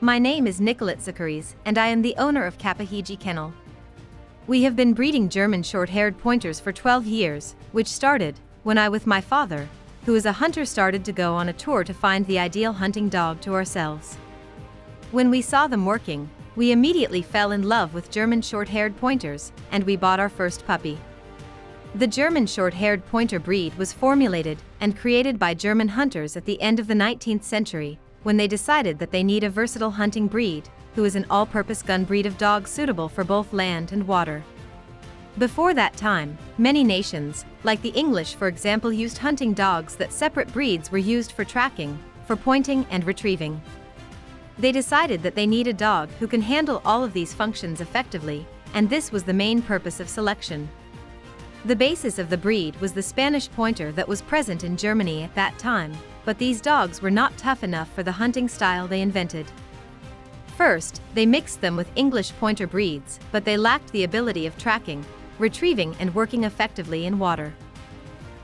My name is Nicolette Zacharias, and I am the owner of Kapahiji Kennel. We have been breeding German short-haired pointers for 12 years, which started when I with my father, who is a hunter, started to go on a tour to find the ideal hunting dog to ourselves. When we saw them working, we immediately fell in love with German short-haired pointers, and we bought our first puppy. The German short-haired pointer breed was formulated and created by German hunters at the end of the 19th century, when they decided that they need a versatile hunting breed, who is an all-purpose gun breed of dog suitable for both land and water. Before that time, many nations, like the English for example, used hunting dogs that separate breeds were used for tracking, for pointing and retrieving. They decided that they need a dog who can handle all of these functions effectively, and this was the main purpose of selection. The basis of the breed was the Spanish pointer that was present in Germany at that time, but these dogs were not tough enough for the hunting style they invented. First, they mixed them with English pointer breeds, but they lacked the ability of tracking, retrieving and working effectively in water.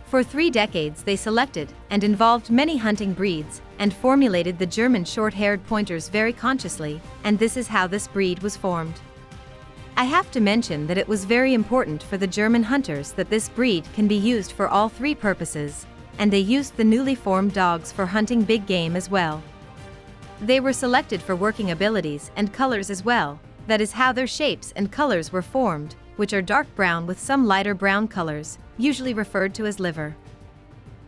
For 3 decades they selected and involved many hunting breeds and formulated the German short-haired pointers very consciously, and this is how this breed was formed. I have to mention that it was very important for the German hunters that this breed can be used for all 3 purposes, and they used the newly formed dogs for hunting big game as well. They were selected for working abilities and colors as well, that is how their shapes and colors were formed, which are dark brown with some lighter brown colors, usually referred to as liver.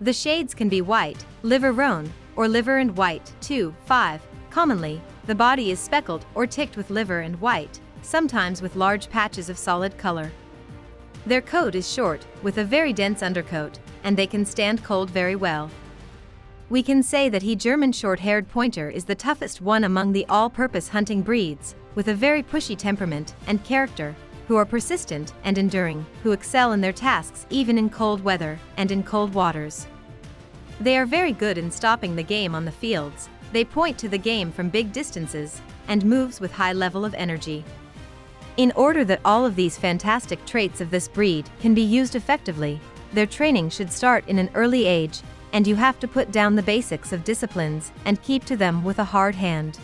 The shades can be white, liver roan, or liver and white, 2, 5. Commonly, the body is speckled or ticked with liver and white, sometimes with large patches of solid color. Their coat is short, with a very dense undercoat, and they can stand cold very well. We can say that the German short-haired pointer is the toughest one among the all-purpose hunting breeds, with a very pushy temperament and character, who are persistent and enduring, who excel in their tasks even in cold weather and in cold waters. They are very good in stopping the game on the fields, they point to the game from big distances, and moves with high level of energy. In order that all of these fantastic traits of this breed can be used effectively, their training should start in an early age, and you have to put down the basics of disciplines and keep to them with a hard hand.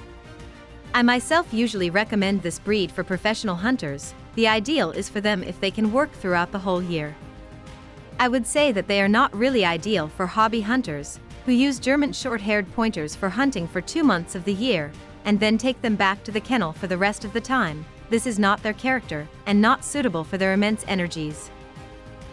I myself usually recommend this breed for professional hunters. The ideal is for them if they can work throughout the whole year. I would say that they are not really ideal for hobby hunters, who use German short-haired pointers for hunting for 2 months of the year, and then take them back to the kennel for the rest of the time. This is not their character, and not suitable for their immense energies.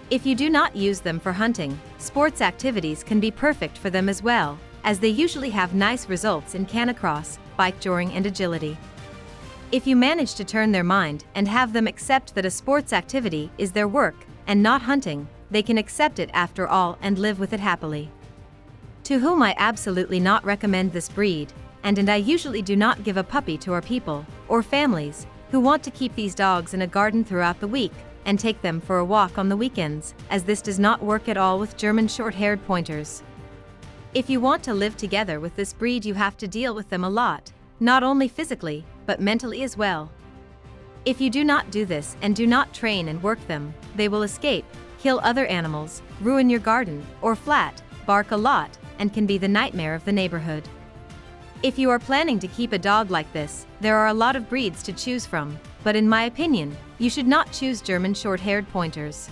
If you do not use them for hunting, sports activities can be perfect for them as well, as they usually have nice results in canicross, bike touring and agility. If you manage to turn their mind and have them accept that a sports activity is their work, and not hunting, they can accept it after all and live with it happily. To whom I absolutely not recommend this breed, and I usually do not give a puppy to our people, or families, who want to keep these dogs in a garden throughout the week, and take them for a walk on the weekends, as this does not work at all with German short-haired pointers. If you want to live together with this breed, you have to deal with them a lot, not only physically, but mentally as well. If you do not do this and do not train and work them, they will escape, kill other animals, ruin your garden, or flat, bark a lot, and can be the nightmare of the neighborhood. If you are planning to keep a dog like this, there are a lot of breeds to choose from, but in my opinion, you should not choose German short-haired pointers.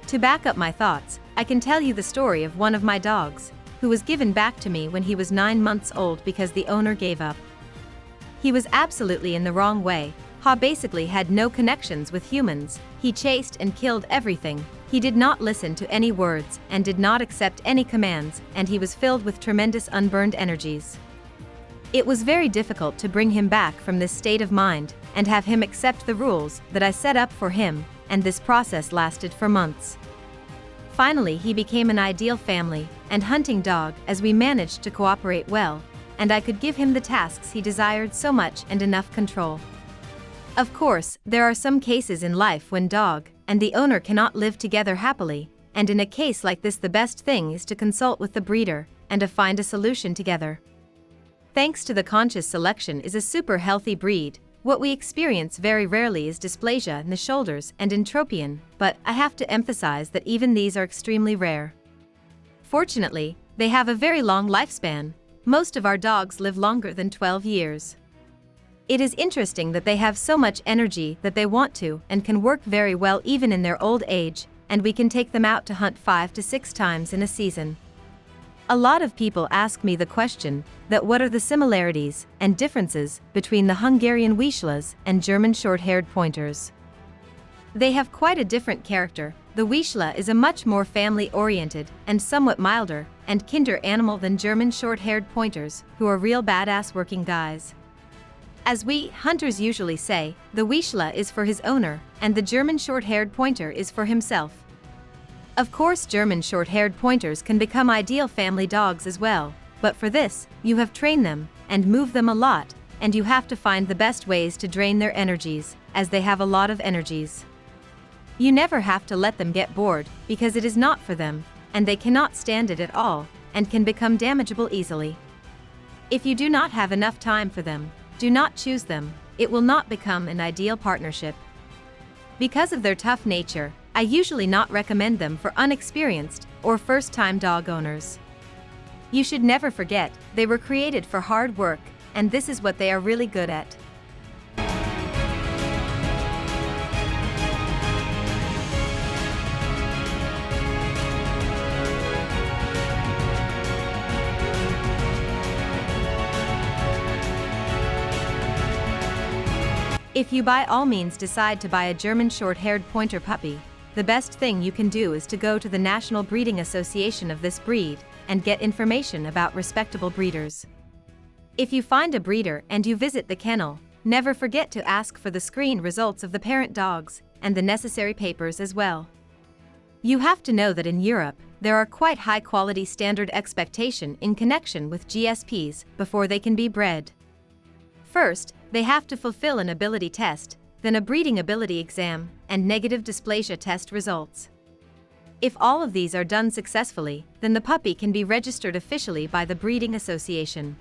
To back up my thoughts, I can tell you the story of one of my dogs, who was given back to me when he was 9 months old because the owner gave up. He was absolutely in the wrong way. Ha basically had no connections with humans, he chased and killed everything, he did not listen to any words and did not accept any commands, and he was filled with tremendous unburned energies. It was very difficult to bring him back from this state of mind and have him accept the rules that I set up for him, and this process lasted for months. Finally, he became an ideal family and hunting dog as we managed to cooperate well, and I could give him the tasks he desired so much and enough control. Of course, there are some cases in life when dog and the owner cannot live together happily, and in a case like this the best thing is to consult with the breeder and to find a solution together. Thanks to the conscious selection is a super healthy breed. What we experience very rarely is dysplasia in the shoulders and entropion, but I have to emphasize that even these are extremely rare. Fortunately, they have a very long lifespan. Most of our dogs live longer than 12 years. It is interesting that they have so much energy that they want to and can work very well even in their old age, and we can take them out to hunt 5 to 6 times in a season. A lot of people ask me the question that what are the similarities and differences between the Hungarian Vizslas and German Short-Haired Pointers. They have quite a different character. The Vizsla is a much more family-oriented and somewhat milder and kinder animal than German Short-Haired Pointers, who are real badass working guys. As we hunters usually say, the Vizsla is for his owner, and the German Short-Haired Pointer is for himself. Of course, German Short-Haired Pointers can become ideal family dogs as well, but for this, you have trained them and move them a lot, and you have to find the best ways to drain their energies, as they have a lot of energies. You never have to let them get bored, because it is not for them, and they cannot stand it at all, and can become damageable easily. If you do not have enough time for them, do not choose them. It will not become an ideal partnership. Because of their tough nature, I usually not recommend them for unexperienced or first-time dog owners. You should never forget, they were created for hard work, and this is what they are really good at. If you by all means decide to buy a German Short-Haired Pointer puppy, the best thing you can do is to go to the National Breeding Association of this breed and get information about respectable breeders. If you find a breeder and you visit the kennel, never forget to ask for the screen results of the parent dogs and the necessary papers as well. You have to know that in Europe, there are quite high-quality standard expectation in connection with GSPs before they can be bred. First, they have to fulfill an ability test, then a breeding ability exam, and negative dysplasia test results. If all of these are done successfully, then the puppy can be registered officially by the breeding association.